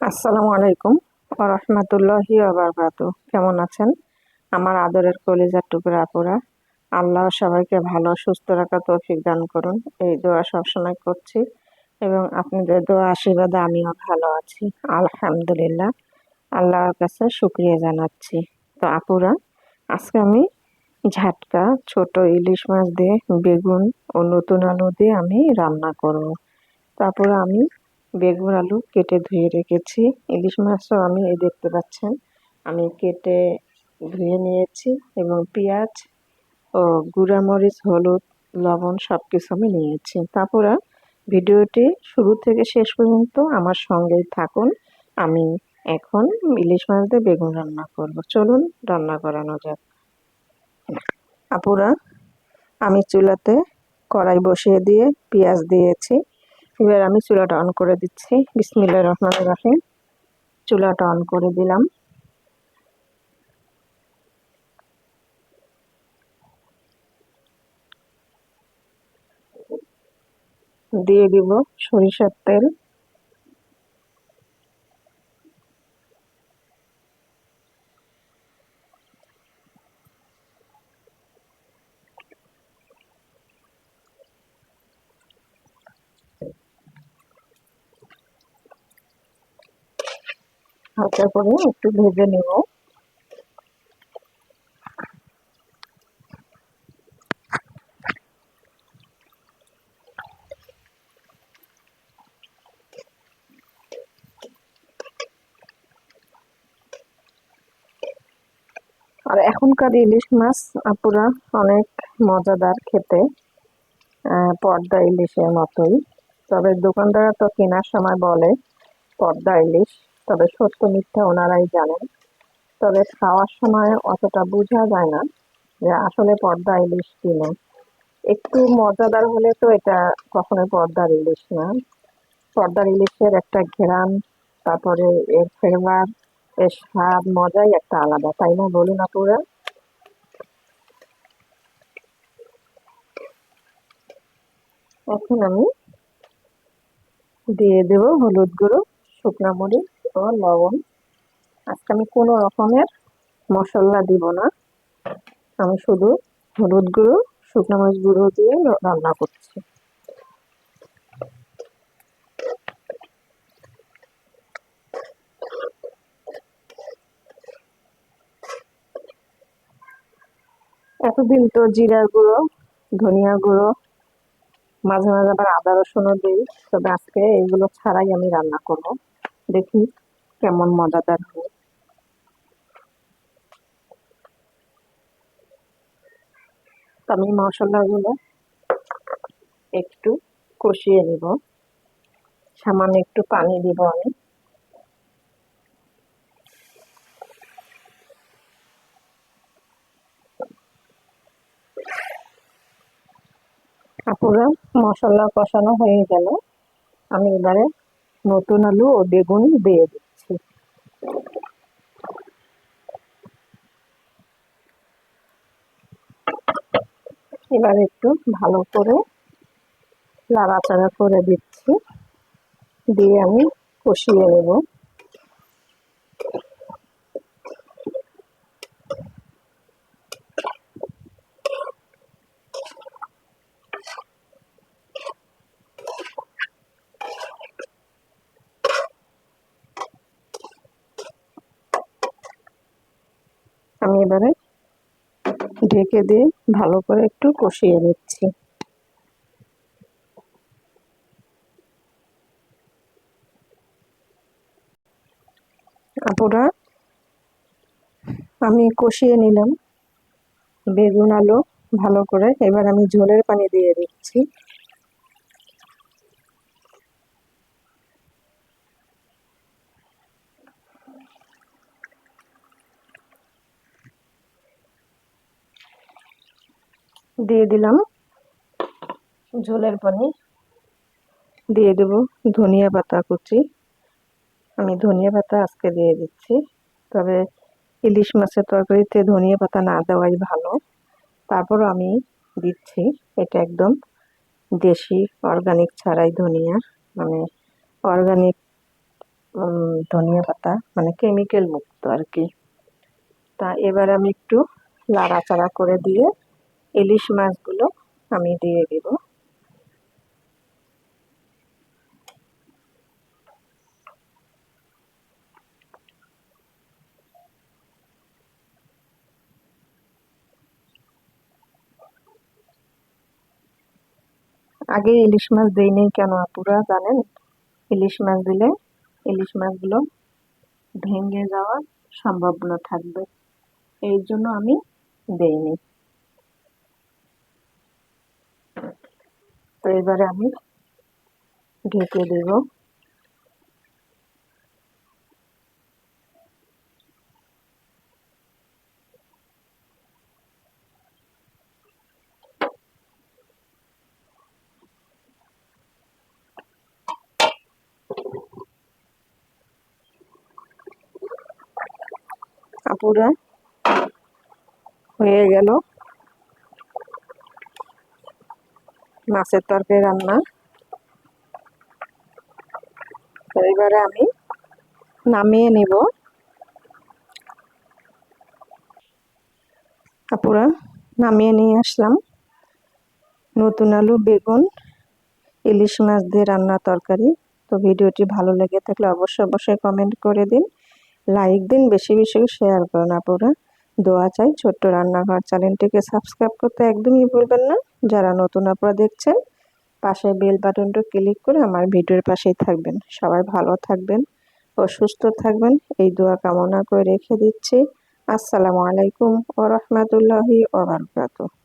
আসসালামু আলাইকুম ওয়া রাহমাতুল্লাহি ওয়া বারাকাতুহু। কেমন আছেন আমার আদরের কলিজার টুকরা আপুরা? আল্লাহ সবাইকে ভালো সুস্থ রাখার তৌফিক দান করুন, এই দোয়া সবসময় করছি এবং আপনাদের দোয়া আশীর্বাদে আমিও ভালো আছি আলহামদুলিল্লাহ। আল্লাহর কাছে শুকরিয়া জানাচ্ছি। তো আপুরা, আজকে আমি ঝাটকা ছোট ইলিশ মাছ দিয়ে বেগুন ও নতুন আলু দিয়ে আমি রান্না করব। তারপরে আমি বেগুন আলু কেটে ধুয়ে রেখেছি। ইলিশ মাছও আমি এই দেখতে পাচ্ছেন আমি কেটে ধুয়ে নিয়েছি এবং পেঁয়াজ ও গুঁড়া মরিচ, হলুদ, লবণ সবকিছু আমি নিয়েছি। তারপরে ভিডিওটি শুরু থেকে শেষ পর্যন্ত আমার সঙ্গেই থাকুন। আমি এখন ইলিশ মাছ দিয়ে বেগুন রান্না করব। চলুন রান্না করানো যাক। আপুরা, আমি চুলাতে কড়াই বসিয়ে দিয়ে পেঁয়াজ দিয়েছি। এবার আমি চুলাটা অন করে দিচ্ছি। বিসমিল্লাহির রহমানির রহিম। চুলাটা অন করে দিলাম। দিয়ে দিব সরিষার তেল। হালকা করে একটু ভেজে নেব। আর এখনকার ইলিশ মাছ আপুরা অনেক মজাদার খেতে, পদ্মা ইলিশের মতোই। তবে দোকানদাররা তো কেনার সময় বলে পদ্মা ইলিশ, তবে সত্য মিথ্যা ওনারাই জানেন। তবে খাওয়ার সময় অতটা বোঝা যায় না যে আসলে পদ্মা ইলিশ কিনা। একটু মজাদার হলে তো এটা কখনোই পদ্মার ইলিশ না। পদ্মার ইলিশের একটা ঘ্রাণ, তারপরে এর ফ্লেভার, এর স্বাদ, মজাই একটা আলাদা, তাই না বলুন আপুরা? এখন আমি দিয়ে দেব হলুদ গুঁড়ো, শুকনো মরিচ ও লবণ। আজকে আমি কোনো রকমের মশলা দিব না, আমি শুধু হলুদ গুঁড়ো, শুকনো মরিচ গুঁড়ো দিয়ে রান্না করছি। এতদিন তো জিরার গুঁড়ো, ধনিয়া গুঁড়ো, মাঝে মাঝে আবার আদা রসুনও দিই, তবে আজকে এগুলো ছাড়াই আমি রান্না করব। দেখি কেমন মজাদার হয়। তো আমি মশলাগুলো একটু কষিয়ে নিব। সামান্য একটু পানি দিব আমি। আপুরা, মশলা কষানো হয়ে গেল, আমি এবারে নতুন আলু ও বেগুন দিয়ে দিচ্ছি। এবার একটু ভালো করে নাড়াচাড়া করে দিচ্ছি, দিয়ে আমি কষিয়ে নেব। আমি এবারে ঢেকে দিয়ে ভালো করে একটু কষিয়ে নিচ্ছি। আপুরা, আমি কষিয়ে নিলাম বেগুন আলু ভালো করে। এবার আমি ঝোলের পানি দিয়ে দিচ্ছি। দিয়ে দিলাম ঝোলের পানি, দিয়ে দেব ধনিয়া পাতা কুচি। আমি ধনিয়া পাতা আজকে দিয়ে দিচ্ছি, তবে ইলিশ মাছের তরকারিতে ধনিয়া পাতা না দেওয়াই ভালো। তারপরও আমি দিচ্ছি। এটা একদম দেশি, অর্গানিক ছাড়াই ধনিয়া, মানে অর্গানিক ধনিয়া পাতা, মানে কেমিক্যাল মুক্ত আর কি। তা এবার আমি একটু নাড়াচাড়া করে দিয়ে ইলিশ মাছগুলো আমি দিয়ে দিব। আগে ইলিশ মাছ দেইনি কেন আপুরা জানেন? ইলিশ মাছ দিলে ইলিশ মাছগুলো ভেঙে যাওয়ার সম্ভাবনা থাকবে, এই জন্য আমি দেইনি। তো এবারে আমি ঢেকে দেব। আপুরা, হয়ে গেল মাছের তরকারি রান্না। তো এবারে আমি নামিয়ে নিব। আপুরা, নামিয়ে নিয়ে আসলাম নতুন আলু, বেগুন, ইলিশ মাছ দিয়ে রান্না তরকারি। তো ভিডিওটি ভালো লেগে থাকলে অবশ্যই কমেন্ট করে দিন, লাইক দিন, বেশি বেশি শেয়ার করুন। আপুরা, দোয়া চাই। ছোট্ট রান্নাঘর চ্যানেলটিকে সাবস্ক্রাইব করতে একদমই ভুলবেন না। যারা নতুন আপুরা দেখছেন, পাশে বেল বাটনটা ক্লিক করে আমার ভিডিওর পাশেই থাকবেন। সবাই ভালো থাকবেন ও সুস্থ থাকবেন, এই দোয়া কামনা করে রেখে দিচ্ছি। আসসালামু আলাইকুম ওয়া রাহমাতুল্লাহি ওয়া বারাকাতুহু।